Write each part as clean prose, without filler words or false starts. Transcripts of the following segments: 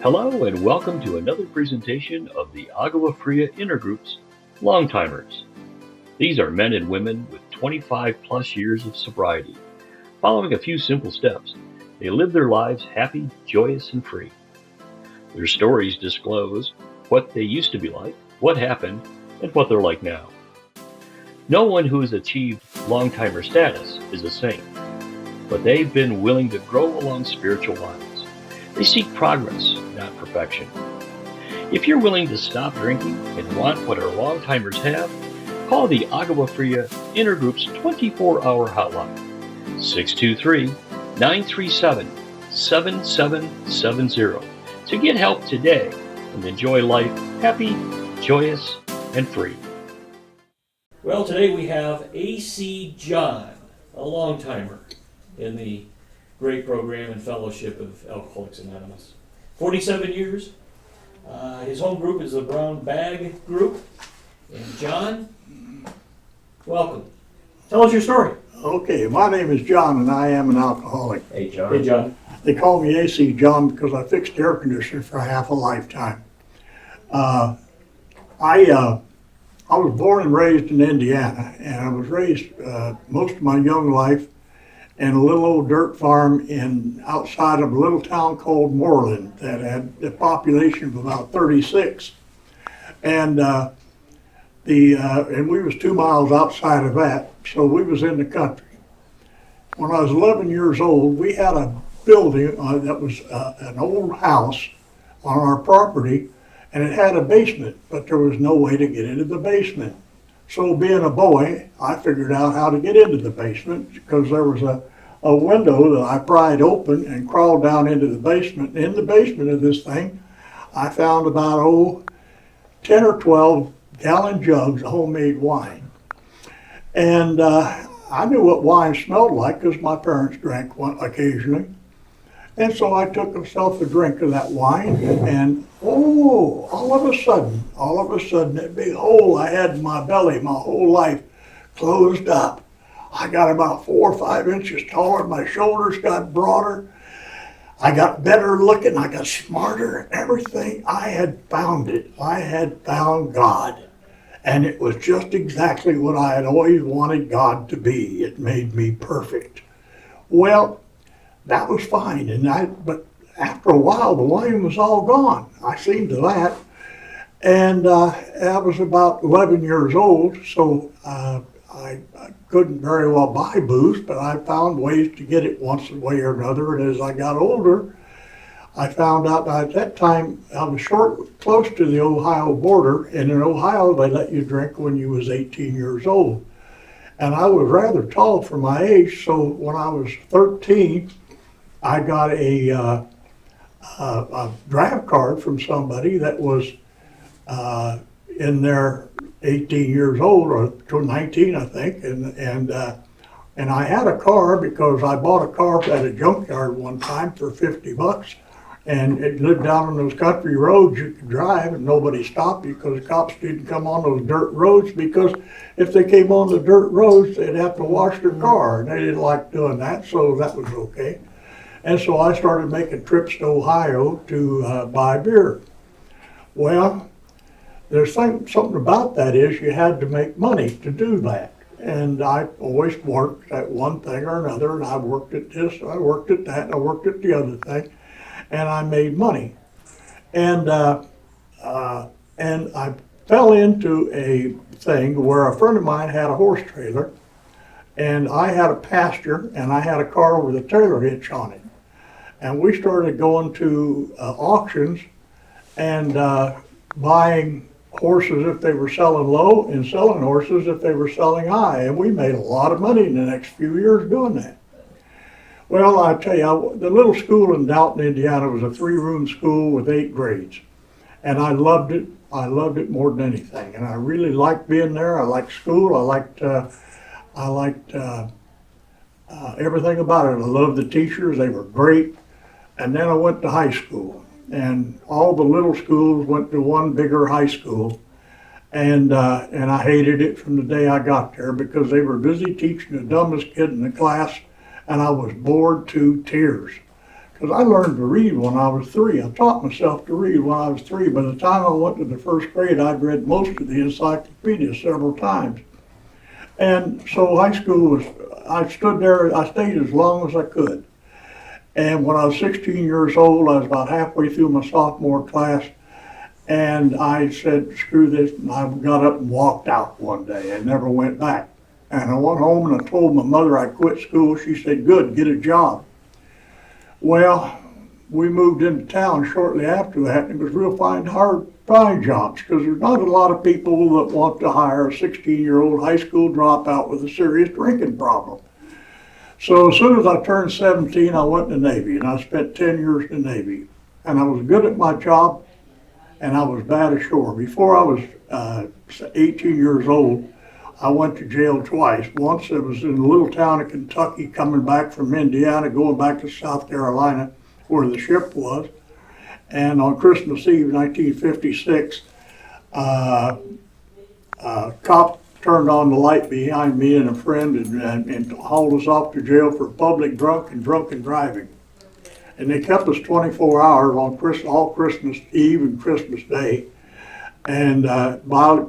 Hello and welcome to another presentation of the Agua Fria Intergroup's Longtimers. These are men and women with 25 plus years of sobriety. Following a few simple steps, they live their lives happy, joyous, and free. Their stories disclose what they used to be like, what happened, and what they're like now. No one who has achieved Longtimer status is a saint, but they've been willing to grow along spiritual lines. They seek progress, not perfection. If you're willing to stop drinking and want what our Longtimers have, call the Agua Fria Intergroup's 24-hour hotline, 623-937-7770, to get help today and enjoy life happy, joyous, and free. Well, today we have A.C. John, a Longtimer in the great program and fellowship of Alcoholics Anonymous. 47 years. His home group is the Brown Bag Group. And John, welcome. Tell us your story. Okay, my name is John and I am an alcoholic. Hey, John. Hey, John. They call me AC John because I fixed air conditioners for half a lifetime. I was born and raised in Indiana, and I was raised most of my young life in a little old dirt farm outside of a little town called Moreland that had a population of about 36. And we was 2 miles outside of that, so we was in the country. When I was 11 years old, we had a building that was an old house on our property, and it had a basement, but there was no way to get into the basement. So being a boy, I figured out how to get into the basement because there was a window that I pried open and crawled down into the basement. In the basement of this thing, I found about 10 or 12 gallon jugs of homemade wine. And I knew what wine smelled like because my parents drank one occasionally. And so I took myself a drink of that wine, and all of a sudden, that big hole I had in my belly my whole life closed up. I got about 4 or 5 inches taller, my shoulders got broader, I got better looking, I got smarter, everything. I had found it. I had found God. And it was just exactly what I had always wanted God to be. It made me perfect. Well, that was fine, but after a while, the wine was all gone. I seen to that. And I was about 11 years old, so I couldn't very well buy booze, but I found ways to get it one way or another. And as I got older, I found out at that time I was close to the Ohio border, and in Ohio they let you drink when you was 18 years old. And I was rather tall for my age, so when I was 13, I got a draft card from somebody that was in their 18 years old, or 19, I think, and I had a car because I bought a car at a junkyard one time for $50, and it lived down on those country roads you could drive, and nobody stopped you because the cops didn't come on those dirt roads, because if they came on the dirt roads, they'd have to wash their car, and they didn't like doing that, so that was okay. And so I started making trips to Ohio to buy beer. Well, there's something about that is you had to make money to do that. And I always worked at one thing or another, and I worked at this, I worked at that, and I worked at the other thing, and I made money. And I fell into a thing where a friend of mine had a horse trailer, and I had a pasture, and I had a car with a trailer hitch on it. And we started going to auctions and buying horses if they were selling low, and selling horses if they were selling high. And we made a lot of money in the next few years doing that. Well, I tell you, the little school in Dalton, Indiana was a 3-room school with 8 grades. And I loved it. I loved it more than anything. And I really liked being there. I liked school. I liked everything about it. I loved the teachers. They were great. And then I went to high school, and all the little schools went to one bigger high school, and I hated it from the day I got there because they were busy teaching the dumbest kid in the class, and I was bored to tears because I learned to read when I was 3. I taught myself to read when I was 3. By the time I went to the first grade, I'd read most of the encyclopedia several times. And so high school was, I stood there, I stayed as long as I could. And when I was 16 years old, I was about halfway through my sophomore class, and I said, screw this, and I got up and walked out one day and never went back. And I went home and I told my mother I quit school. She said, good, get a job. Well, we moved into town shortly after that, and it was real hard to find jobs because there's not a lot of people that want to hire a 16-year-old high school dropout with a serious drinking problem. So as soon as I turned 17, I went in the Navy, and I spent 10 years in the Navy. And I was good at my job, and I was bad ashore. Before I was 18 years old, I went to jail twice. Once it was in a little town of Kentucky, coming back from Indiana, going back to South Carolina, where the ship was. And on Christmas Eve, 1956, a cop turned on the light behind me and a friend and hauled us off to jail for public drunken driving. And they kept us 24 hours on all Christmas Eve and Christmas Day. And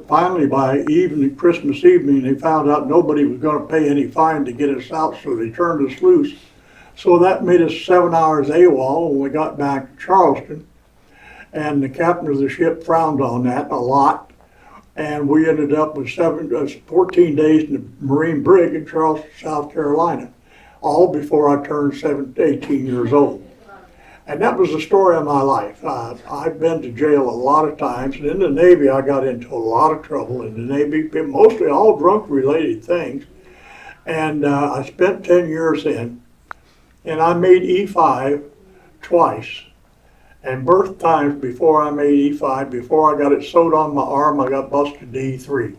finally, by Christmas evening, they found out nobody was going to pay any fine to get us out, so they turned us loose. So that made us 7 hours AWOL when we got back to Charleston. And the captain of the ship frowned on that a lot. And we ended up with 14 days in the Marine brig in Charleston, South Carolina, all before I turned 18 years old. And that was the story of my life. I've been to jail a lot of times, and in the Navy I got into a lot of trouble in the Navy, mostly all drunk-related things. And I spent 10 years in, and I made E5 twice. And birth times before I made E5, before I got it sewed on my arm, I got busted to E3.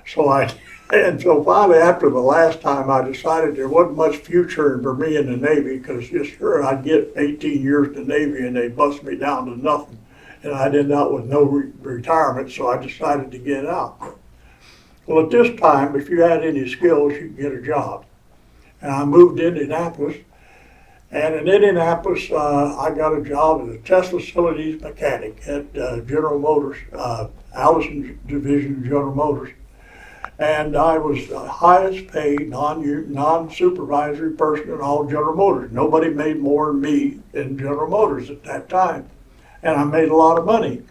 So finally, after the last time, I decided there wasn't much future for me in the Navy, because sure, I'd get 18 years in the Navy and they'd bust me down to nothing. And I'd end up with no retirement, so I decided to get out. Well, at this time, if you had any skills, you could get a job. And I moved to Indianapolis. And in Indianapolis, I got a job as a test facilities mechanic at General Motors, Allison's division of General Motors. And I was the highest paid non-supervisory person in all General Motors. Nobody made more than me in General Motors at that time. And I made a lot of money.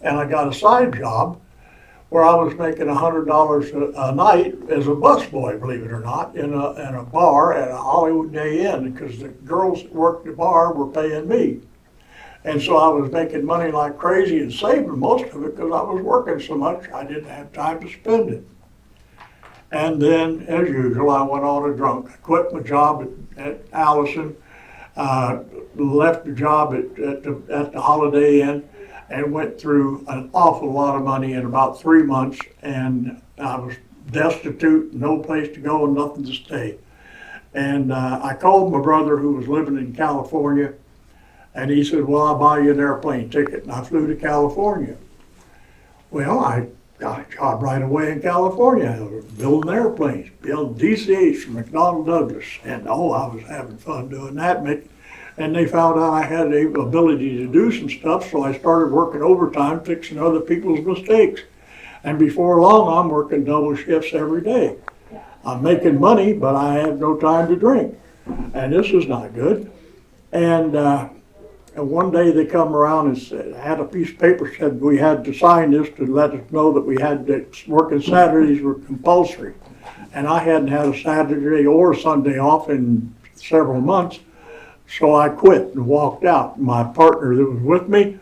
And I got a side job where I was making $100 a night as a busboy, believe it or not, in a bar at a Hollywood Day Inn, because the girls that worked the bar were paying me. And so I was making money like crazy and saving most of it because I was working so much I didn't have time to spend it. And then, as usual, I went on a drunk. I quit my job at Allison, left the job at the Holiday Inn, and went through an awful lot of money in about 3 months, and I was destitute, no place to go and nothing to stay. And I called my brother who was living in California, and he said, well, I'll buy you an airplane ticket, and I flew to California. Well, I got a job right away in California. I was building airplanes, building DCH for McDonnell Douglas, and I was having fun doing that. And they found out I had the ability to do some stuff, so I started working overtime, fixing other people's mistakes. And before long, I'm working double shifts every day. I'm making money, but I have no time to drink. And this is not good. And one day they come around and said, had a piece of paper said we had to sign this to let us know that we had to working Saturdays were compulsory. And I hadn't had a Saturday or a Sunday off in several months. So I quit and walked out. My partner that was with me,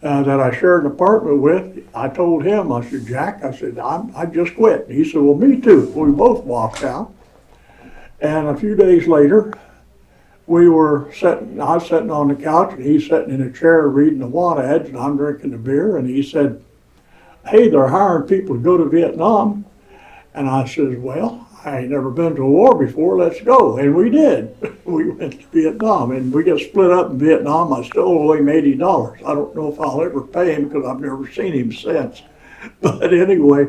that I shared an apartment with, I told him, I said, Jack, I just quit. And he said, well, me too. We both walked out. And a few days later, I was sitting on the couch, and he's sitting in a chair reading the want ads, and I'm drinking the beer, and he said, hey, they're hiring people to go to Vietnam. And I said, well, I ain't never been to a war before, let's go. And we did. We went to Vietnam, and we got split up in Vietnam. I still owe him $80. I don't know if I'll ever pay him because I've never seen him since. But anyway,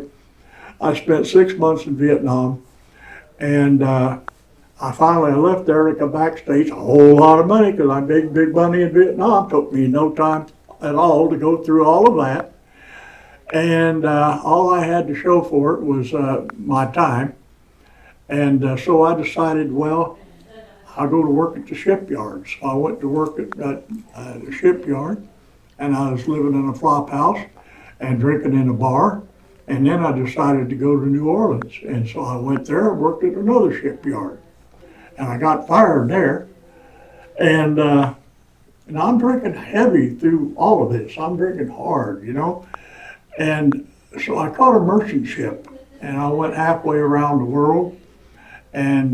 I spent 6 months in Vietnam, and I finally left there to come back States, a whole lot of money, because I made big money in Vietnam. Took me no time at all to go through all of that. And all I had to show for it was my time. And so I decided, well, I'll go to work at the shipyard. So I went to work at the shipyard, and I was living in a flop house and drinking in a bar. And then I decided to go to New Orleans. And so I went there and worked at another shipyard. And I got fired there. And I'm drinking heavy through all of this. I'm drinking hard, you know. And so I caught a merchant ship, and I went halfway around the world and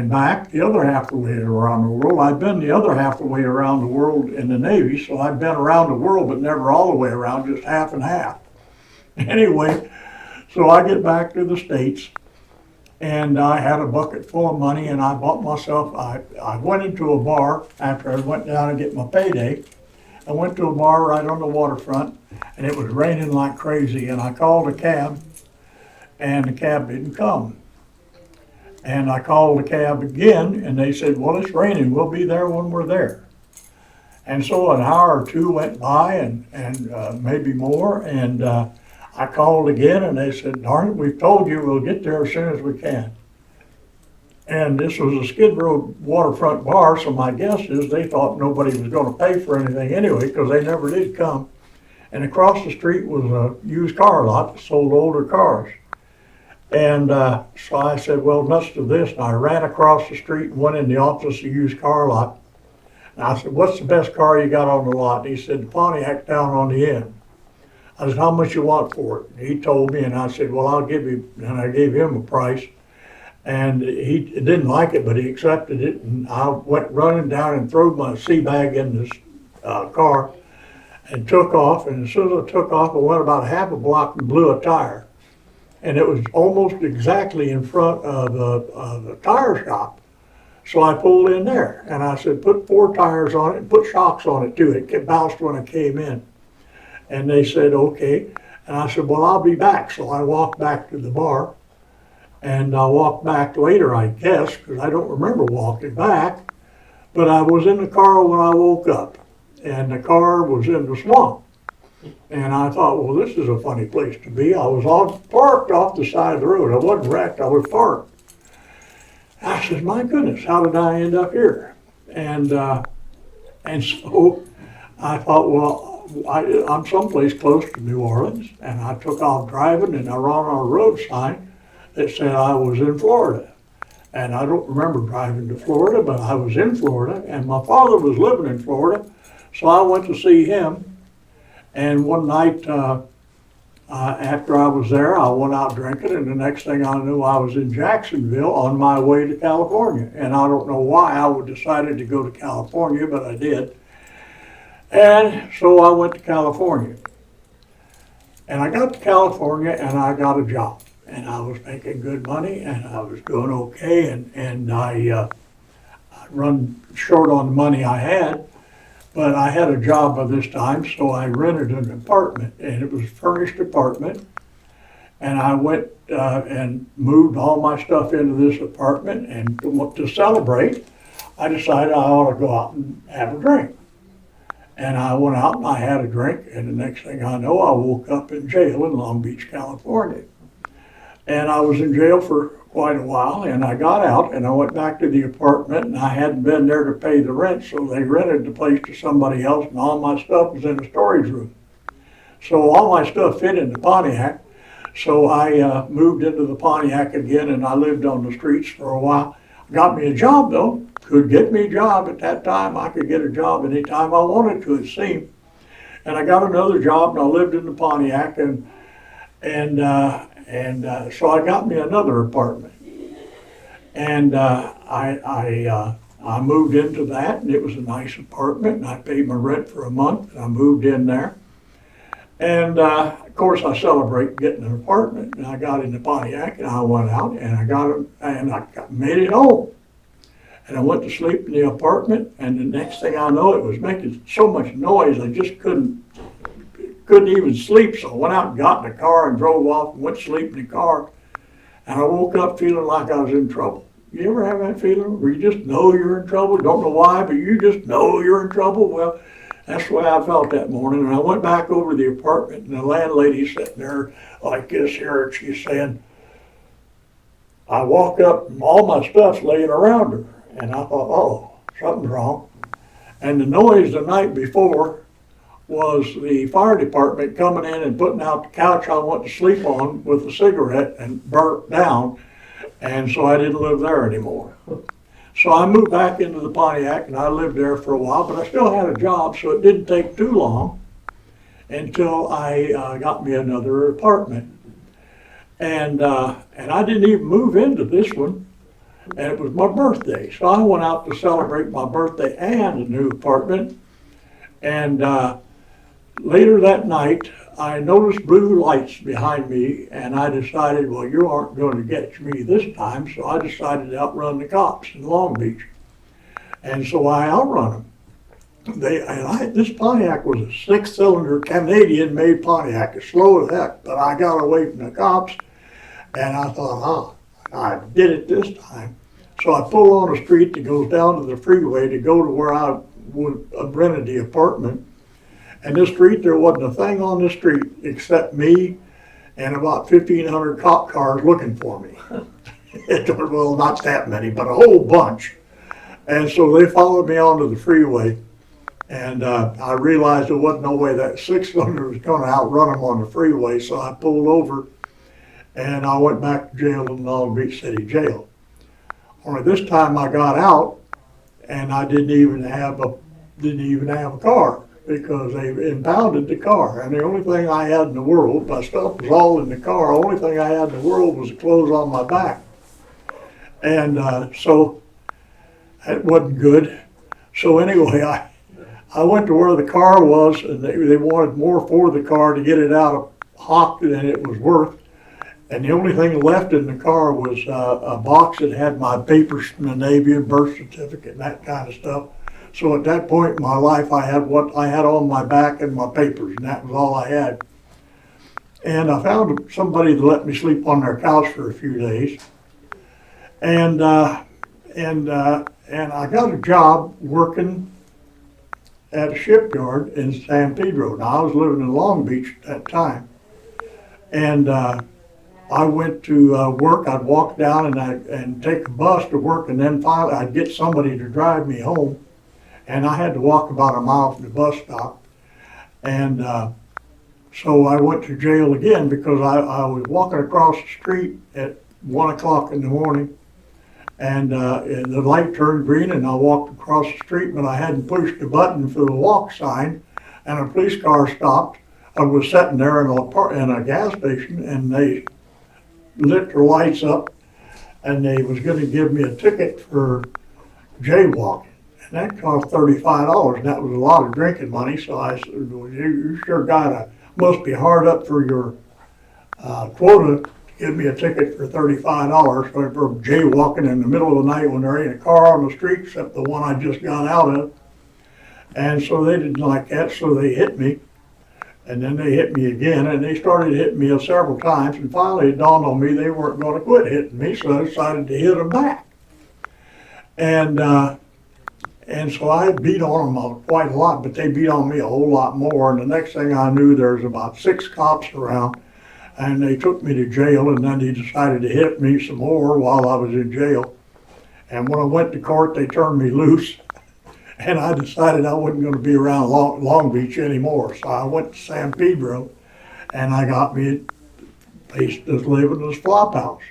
back the other half of the way around the world. I've been the other half of the way around the world in the Navy, so I've been around the world, but never all the way around, just half and half. Anyway, so I get back to the States, and I had a bucket full of money, and I bought myself, I went into a bar after I went down and get my payday. I went to a bar right on the waterfront, and it was raining like crazy, and I called a cab, and the cab didn't come. And I called the cab again, and they said, well, it's raining, we'll be there when we're there. And so an hour or two went by, and maybe more, and I called again, and they said, darn it, we've told you we'll get there as soon as we can. And this was a Skid Row waterfront bar, so my guess is they thought nobody was going to pay for anything anyway, because they never did come. And across the street was a used car lot that sold older cars. And so I said, well, nuts to this. And I ran across the street and went in the office of the used car lot. And I said, what's the best car you got on the lot? And he said, the Pontiac down on the end. I said, how much you want for it? And he told me, and I said, well, I'll give you, and I gave him a price. And he didn't like it, but he accepted it. And I went running down and threw my sea bag in this car and took off. And as soon as I took off, I went about half a block and blew a tire. And it was almost exactly in front of the tire shop. So I pulled in there, and I said, put 4 tires on it and put shocks on it too. It bounced when I came in. And they said, okay. And I said, well, I'll be back. So I walked back to the bar, and I walked back later, I guess, because I don't remember walking back. But I was in the car when I woke up, and the car was in the swamp. And I thought, well, this is a funny place to be. I was all parked off the side of the road. I wasn't wrecked, I was parked. I said, my goodness, how did I end up here? And so I thought, well, I'm someplace close to New Orleans, and I took off driving, and I ran on a road sign that said I was in Florida. And I don't remember driving to Florida, but I was in Florida, and my father was living in Florida, so I went to see him. And one night after I was there, I went out drinking, and the next thing I knew, I was in Jacksonville on my way to California. And I don't know why I would decided to go to California, but I did. And so I went to California. And I got to California, and I got a job. And I was making good money, and I was doing okay, and I run short on the money I had. But I had a job by this time, so I rented an apartment, and it was a furnished apartment. And I went and moved all my stuff into this apartment, and to celebrate, I decided I ought to go out and have a drink. And I went out and I had a drink, and the next thing I know, I woke up in jail in Long Beach, California. And I was in jail for quite a while, and I got out and I went back to the apartment, and I hadn't been there to pay the rent, so they rented the place to somebody else, and all my stuff was in the storage room. So all my stuff fit in the Pontiac, so I moved into the Pontiac again, and I lived on the streets for a while. Got me a job though, could get me a job at that time. I could get a job anytime I wanted to, it seemed. And I got another job, and I lived in the Pontiac, and so I got me another apartment, and I moved into that, and it was a nice apartment, and I paid my rent for a month, and I moved in there. And of course, I celebrate getting an apartment, and I got in the Pontiac, and I went out, and I made it home. And I went to sleep in the apartment, and the next thing I know, it was making so much noise, I just couldn't even sleep. So I went out and got in the car and drove off and went to sleep in the car. And I woke up feeling like I was in trouble. You ever have that feeling where you just know you're in trouble? Don't know why, but you just know you're in trouble? Well, that's the way I felt that morning. And I went back over to the apartment, and the landlady's sitting there like this here, and she's saying, I walk up and all my stuff's laying around her. And I thought, oh, something's wrong. And the noise the night before was the fire department coming in and putting out the couch I went to sleep on with a cigarette and burnt down. And so I didn't live there anymore. So I moved back into the Pontiac, and I lived there for a while, but I still had a job, so it didn't take too long until I got me another apartment. And I didn't even move into this one, and it was my birthday. So I went out to celebrate my birthday and a new apartment. And later that night, I noticed blue lights behind me, and I decided, well, you aren't going to get me this time, so I decided to outrun the cops in Long Beach. And so I outrun them. This Pontiac was a six-cylinder Canadian-made Pontiac. It's slow as heck, but I got away from the cops, and I thought, I did it this time. So I pulled on a street that goes down to the freeway to go to where I would have rented the apartment. And this street, there wasn't a thing on the street except me and about 1,500 cop cars looking for me. Well, not that many, but a whole bunch. And so they followed me onto the freeway. And I realized there wasn't no way that six-cylinder was going to outrun them on the freeway. So I pulled over and I went back to jail in Long Beach City Jail. Only this time I got out and I didn't even have a car, because they impounded the car. And the only thing I had in the world, my stuff was all in the car, the only thing I had in the world was the clothes on my back. And so it wasn't good. So anyway, I went to where the car was, and they wanted more for the car to get it out of hock than it was worth. And the only thing left in the car was a box that had my papers from the Navy and birth certificate and that kind of stuff. So at that point in my life, I had what I had on my back and my papers, and that was all I had. And I found somebody to let me sleep on their couch for a few days. And I got a job working at a shipyard in San Pedro. Now, I was living in Long Beach at that time. And I went to work. I'd walk down and take a bus to work, and then finally I'd get somebody to drive me home. And I had to walk about a mile from the bus stop. And so I went to jail again because I was walking across the street at 1 o'clock in the morning. And the light turned green, and I walked across the street, but I hadn't pushed the button for the walk sign. And a police car stopped. I was sitting there in a gas station, and they lit their lights up, and they was going to give me a ticket for jaywalking. And that cost $35, and that was a lot of drinking money. So I said, well, you sure must be hard up for your quota to give me a ticket for $35 for jaywalking in the middle of the night when there ain't a car on the street except the one I just got out of. And so they didn't like that, so they hit me. And then they hit me again, and they started hitting me several times, and finally it dawned on me they weren't going to quit hitting me, so I decided to hit them back. And so I beat on them quite a lot, but they beat on me a whole lot more. And the next thing I knew, there was about 6 cops around, and they took me to jail, and then they decided to hit me some more while I was in jail. And when I went to court, they turned me loose, and I decided I wasn't going to be around Long Beach anymore. So I went to San Pedro, and I got me a place to live in this flop house.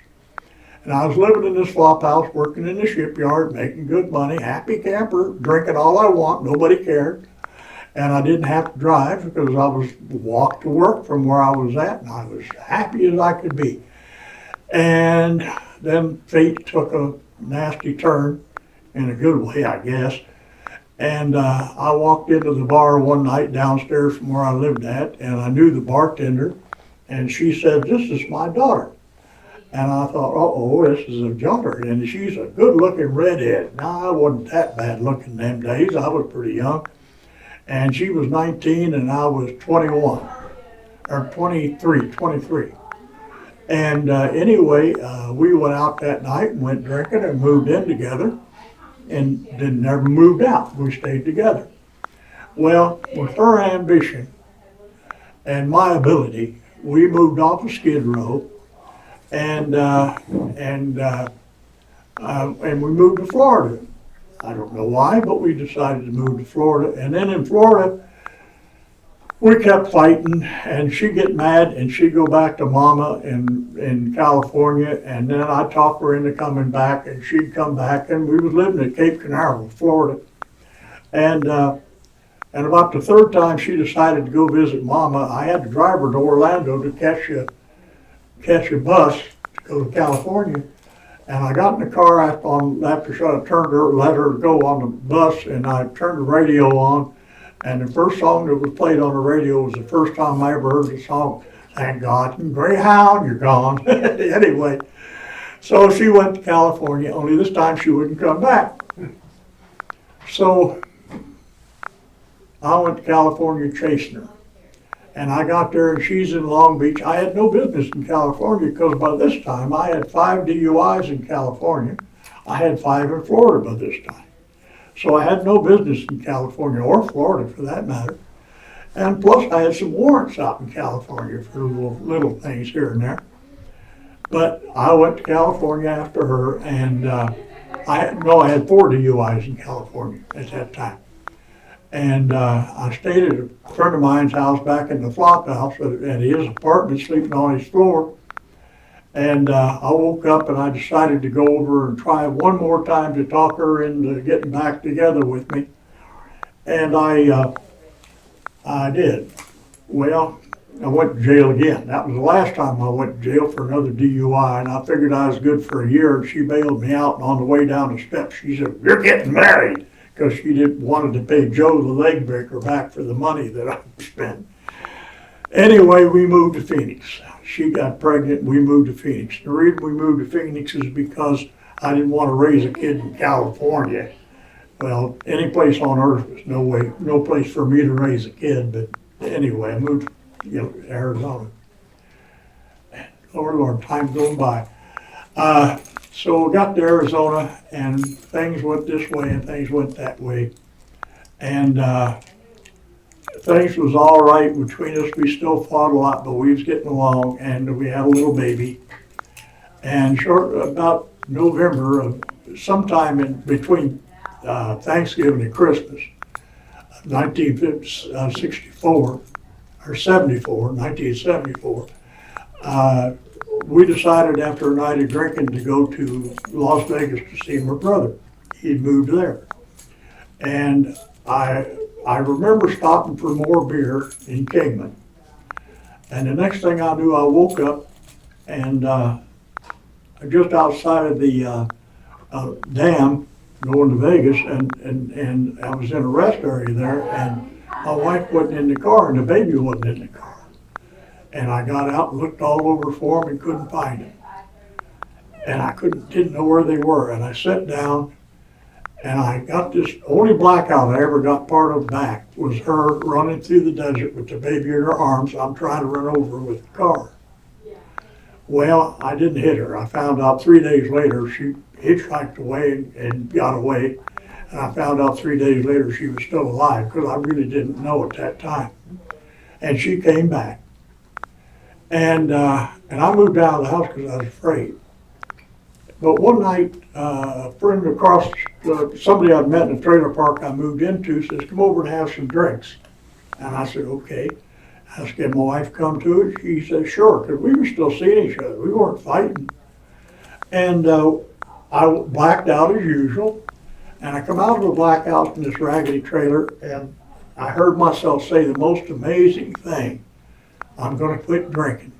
And I was living in this flop house, working in the shipyard, making good money, happy camper, drinking all I want, nobody cared. And I didn't have to drive because I was walked to work from where I was at, and I was happy as I could be. And then fate took a nasty turn, in a good way, I guess. And I walked into the bar one night downstairs from where I lived at, and I knew the bartender, and she said, "This is my daughter." And I thought, uh-oh, this is a daughter, and she's a good-looking redhead. Now, I wasn't that bad looking them days. I was pretty young. And she was 19, and I was 21, or 23. And anyway, we went out that night and went drinking and moved in together and then never moved out. We stayed together. Well, with her ambition and my ability, we moved off of Skid Row and we moved to Florida. I don't know why, but we decided to move to Florida. And then in Florida, we kept fighting, and she'd get mad, and she'd go back to Mama in California, and then I'd talk her into coming back, and she'd come back, and we was living at Cape Canaveral, Florida. And about the third time she decided to go visit Mama, I had to drive her to Orlando to catch a bus to go to California. And I got in the car after I let her go on the bus, and I turned the radio on. And the first song that was played on the radio was the first time I ever heard the song, Thank God, Greyhound, You're Gone. Anyway, so she went to California, only this time she wouldn't come back. So I went to California chasing her. And I got there and she's in Long Beach. I had no business in California because by this time I had 5 DUIs in California. I had 5 in Florida by this time. So I had no business in California or Florida for that matter. And plus I had some warrants out in California for little things here and there. But I went to California after her, and I had 4 DUIs in California at that time. And I stayed at a friend of mine's house back in the flop house at his apartment, sleeping on his floor. And I woke up and I decided to go over and try one more time to talk her into getting back together with me. And I did. Well, I went to jail again. That was the last time I went to jail for another DUI, and I figured I was good for a year, and she bailed me out. And on the way down the steps, she said, "You're getting married," because she wanted to pay Joe the leg breaker back for the money that I spent. Anyway, we moved to Phoenix. She got pregnant, we moved to Phoenix. The reason we moved to Phoenix is because I didn't want to raise a kid in California. Well, any place on earth was no place for me to raise a kid, but anyway, I moved to Arizona. Lord, time's going by. So we got to Arizona, and things went this way and things went that way. And things was all right between us. We still fought a lot, but we was getting along, and we had a little baby. And about November, sometime in between Thanksgiving and Christmas, 1964, or 1974, we decided after a night of drinking to go to Las Vegas to see my brother. He'd moved there. And I remember stopping for more beer in Kingman. And the next thing I knew, I woke up and just outside of the dam going to Vegas, and I was in a rest area there, and my wife wasn't in the car and the baby wasn't in the car. And I got out and looked all over for them and couldn't find them. And I didn't know where they were. And I sat down and I got this only blackout I ever got part of back was her running through the desert with the baby in her arms. I'm trying to run over her with the car. Well, I didn't hit her. I found out 3 days later she hitchhiked away and got away. And I found out 3 days later she was still alive because I really didn't know at that time. And she came back. And I moved out of the house because I was afraid. But one night, a friend across, somebody I'd met in the trailer park I moved into says, "Come over and have some drinks." And I said, "Okay." I asked if my wife come to it. She said, "Sure," because we were still seeing each other. We weren't fighting. And I blacked out as usual. And I come out of the blackout in this raggedy trailer, and I heard myself say the most amazing thing: "I'm going to quit drinking."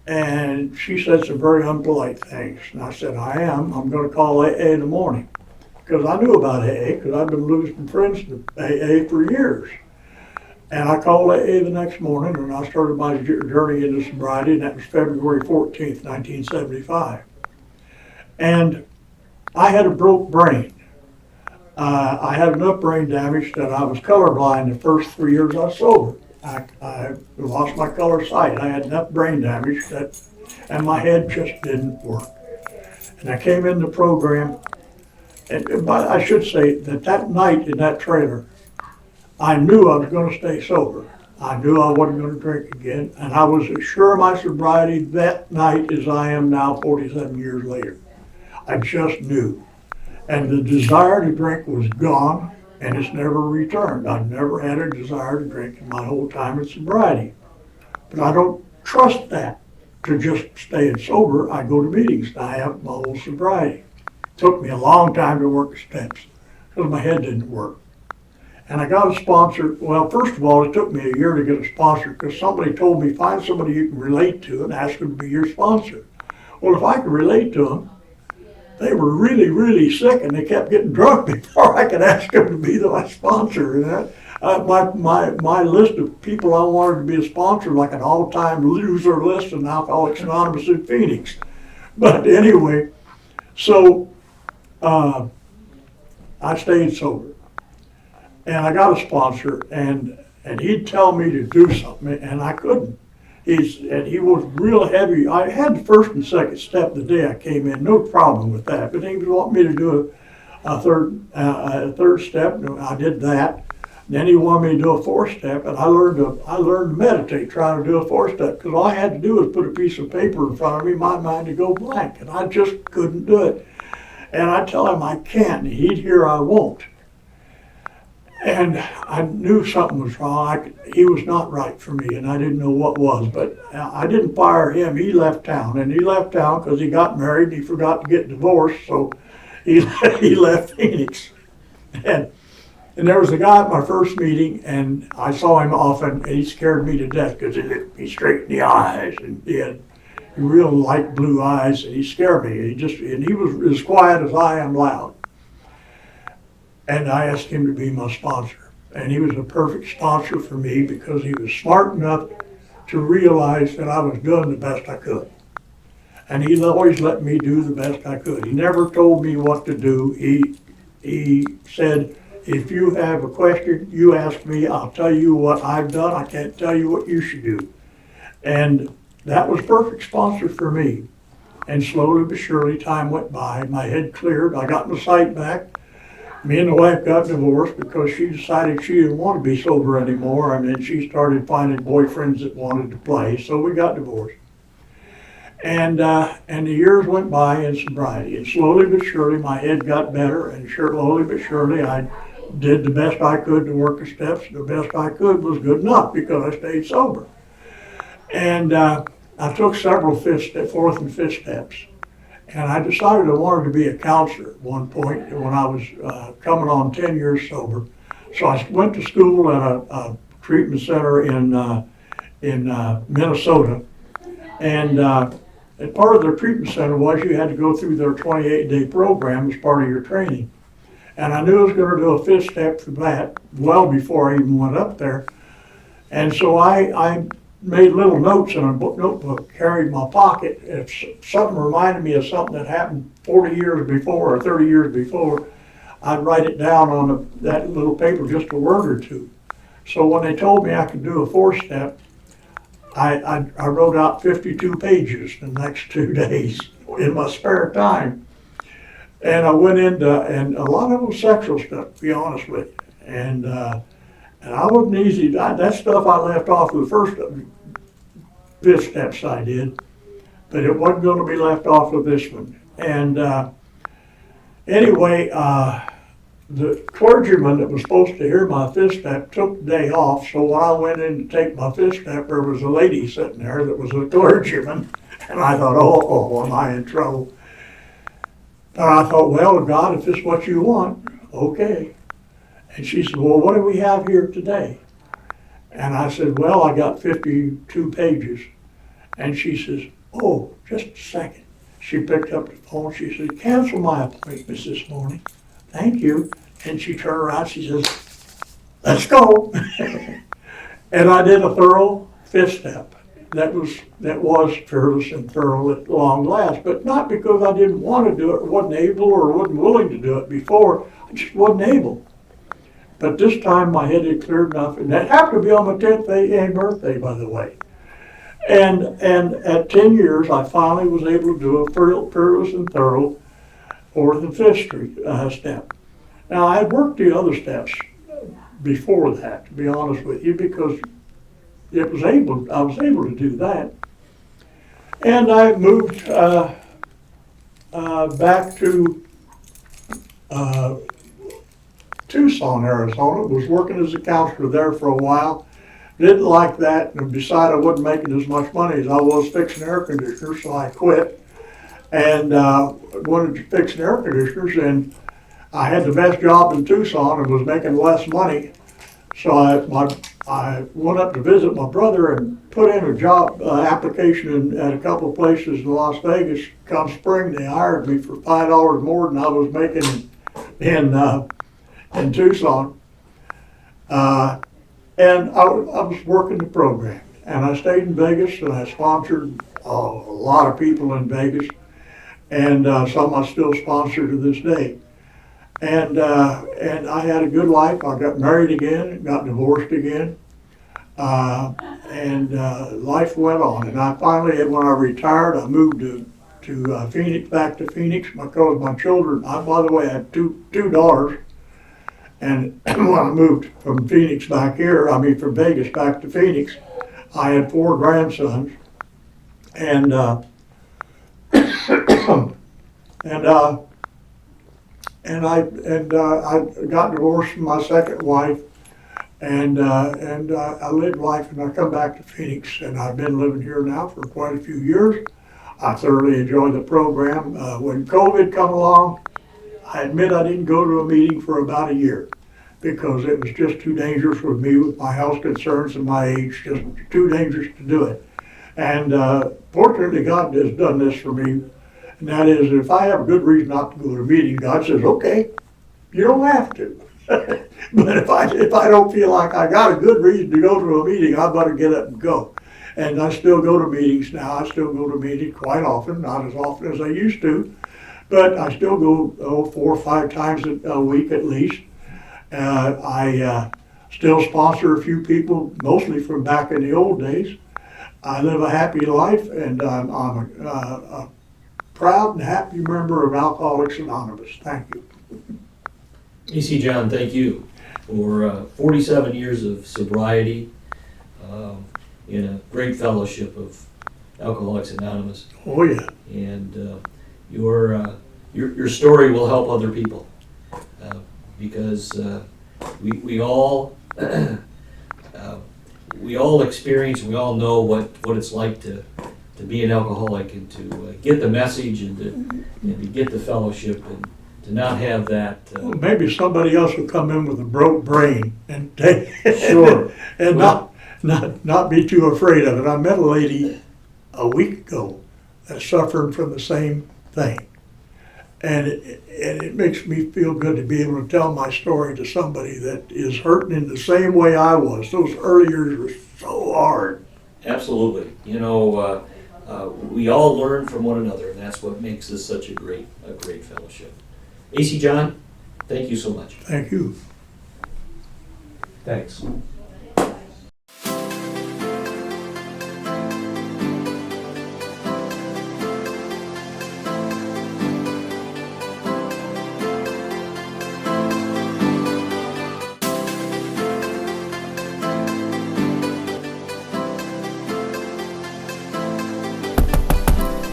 And she said some very unpolite things. And I said, "I am. I'm going to call AA in the morning." Because I knew about AA, because I've been losing friends to AA for years. And I called AA the next morning, and I started my journey into sobriety, and that was February 14th, 1975. And I had a broke brain. I had enough brain damage that I was colorblind the first 3 years I was sober. I lost my color sight. I had enough brain damage and my head just didn't work. And I came in the program, but I should say that night in that trailer, I knew I was going to stay sober. I knew I wasn't going to drink again, and I was as sure of my sobriety that night as I am now 47 years later. I just knew. And the desire to drink was gone, and it's never returned. I've never had a desire to drink in my whole time in sobriety. But I don't trust that to just staying sober. I go to meetings. I have my whole sobriety. It took me a long time to work the steps because my head didn't work. And I got a sponsor. Well, first of all, it took me a year to get a sponsor because somebody told me, find somebody you can relate to and ask them to be your sponsor. Well, if I could relate to them, they were really, really sick and they kept getting drunk before I could ask them to be my sponsor. And my list of people I wanted to be a sponsor, like an all-time loser list in Alcoholics Anonymous in Phoenix. But anyway, so I stayed sober. And I got a sponsor, and he'd tell me to do something, and I couldn't. He was real heavy. I had the first and second step the day I came in, no problem with that. But he was wanting me to do a third step, and I did that. Then he wanted me to do a fourth step, and I learned to meditate, trying to do a fourth step, because all I had to do was put a piece of paper in front of me, my mind to go blank, and I just couldn't do it. And I tell him I can't, and he'd hear I won't. And I knew something was wrong. He was not right for me, and I didn't know what was. But I didn't fire him. He left town, and he left town because he got married and he forgot to get divorced. So he left Phoenix. And there was a guy at my first meeting, and I saw him often, and he scared me to death because he looked me straight in the eyes, and he had real light blue eyes, and he scared me. He was as quiet as I am loud. And I asked him to be my sponsor. And he was a perfect sponsor for me because he was smart enough to realize that I was doing the best I could. And he always let me do the best I could. He never told me what to do. He said, if you have a question, you ask me. I'll tell you what I've done. I can't tell you what you should do. And that was perfect sponsor for me. And slowly but surely time went by. My head cleared. I got my sight back. Me and the wife got divorced because she decided she didn't want to be sober anymore, and then she started finding boyfriends that wanted to play, so we got divorced. And the years went by in sobriety, and slowly but surely my head got better, and slowly but surely I did the best I could to work the steps. The best I could was good enough because I stayed sober. And I took several fourth and fifth steps. And I decided I wanted to be a counselor at one point when I was coming on 10 years sober. So I went to school at a treatment center in Minnesota. And part of their treatment center was you had to go through their 28-day program as part of your training. And I knew I was going to do a fifth step for that well before I even went up there. And so I made little notes in a notebook, carried in my pocket. If something reminded me of something that happened 40 years before or 30 years before, I'd write it down on that little paper, just a word or two. So when they told me I could do a fourth step, I wrote out 52 pages the next 2 days in my spare time. And I went into, and a lot of it was sexual stuff, to be honest with you. And I wasn't easy. That stuff I left off of the first fifth steps I did, but it wasn't going to be left off of this one. And anyway, the clergyman that was supposed to hear my fifth step took the day off. So when I went in to take my fifth step, there was a lady sitting there that was a clergyman, and I thought, oh, am I in trouble? And I thought, well, God, if this is what you want, okay. And she said, well, what do we have here today? And I said, well, I got 52 pages. And she says, oh, just a second. She picked up the phone. She said, cancel my appointments this morning. Thank you. And she turned around. She says, let's go. And I did a thorough fifth step. That was fearless and thorough at long last, but not because I didn't want to do it, or wasn't able, or wasn't willing to do it before. I just wasn't able. But this time my head had cleared enough, and that happened to be on my 10th birthday, by the way. And at 10 years, I finally was able to do a fearless and thorough 4th and 5th Street step. Now, I had worked the other steps before that, to be honest with you, because I was able to do that. And I moved back to Tucson, Arizona. Was working as a counselor there for a while. Didn't like that and decided I wasn't making as much money as I was fixing air conditioners, so I quit and wanted to fix air conditioners. And I had the best job in Tucson and was making less money. So I went up to visit my brother and put in a job application at a couple of places in Las Vegas. Come spring, they hired me for $5 more than I was making in Tucson. And I was working the program. And I stayed in Vegas and I sponsored a lot of people in Vegas. And some I still sponsor to this day. And I had a good life. I got married again, got divorced again, and life went on. And I finally, when I retired, I moved to Phoenix, back to Phoenix, because my children. By the way, I had two daughters, and when I moved from Phoenix back here, from Vegas back to Phoenix, I had 4 grandsons, and I got divorced from my second wife, and I lived life, and I come back to Phoenix, and I've been living here now for quite a few years. I thoroughly enjoy the program. When COVID come along, I admit I didn't go to a meeting for about a year because it was just too dangerous for me with my health concerns and my age, just too dangerous to do it. And fortunately, God has done this for me. And that is, if I have a good reason not to go to a meeting, God says, okay, you don't have to. But if I don't feel like I got a good reason to go to a meeting, I better get up and go. And I still go to meetings now. I still go to meetings quite often, not as often as I used to, but I still go 4 or 5 times a week at least. I still sponsor a few people, mostly from back in the old days. I live a happy life, and I'm a proud and happy member of Alcoholics Anonymous. Thank you. AC John, thank you for 47 years of sobriety in a great fellowship of Alcoholics Anonymous. Oh yeah. And your story will help other people because we all experience, we all know what it's like to be an alcoholic and to get the message and to get the fellowship and to not have that. Well, maybe somebody else will come in with a broke brain and take Sure. and not be too afraid of it. I met a lady a week ago that's suffering from the same thing, and it makes me feel good to be able to tell my story to somebody that is hurting in the same way I was. Those early years were so hard. Absolutely. We all learn from one another, and that's what makes this such a great fellowship. AC John, thank you so much. Thank you. Thanks.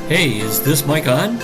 Hey, is this mic on?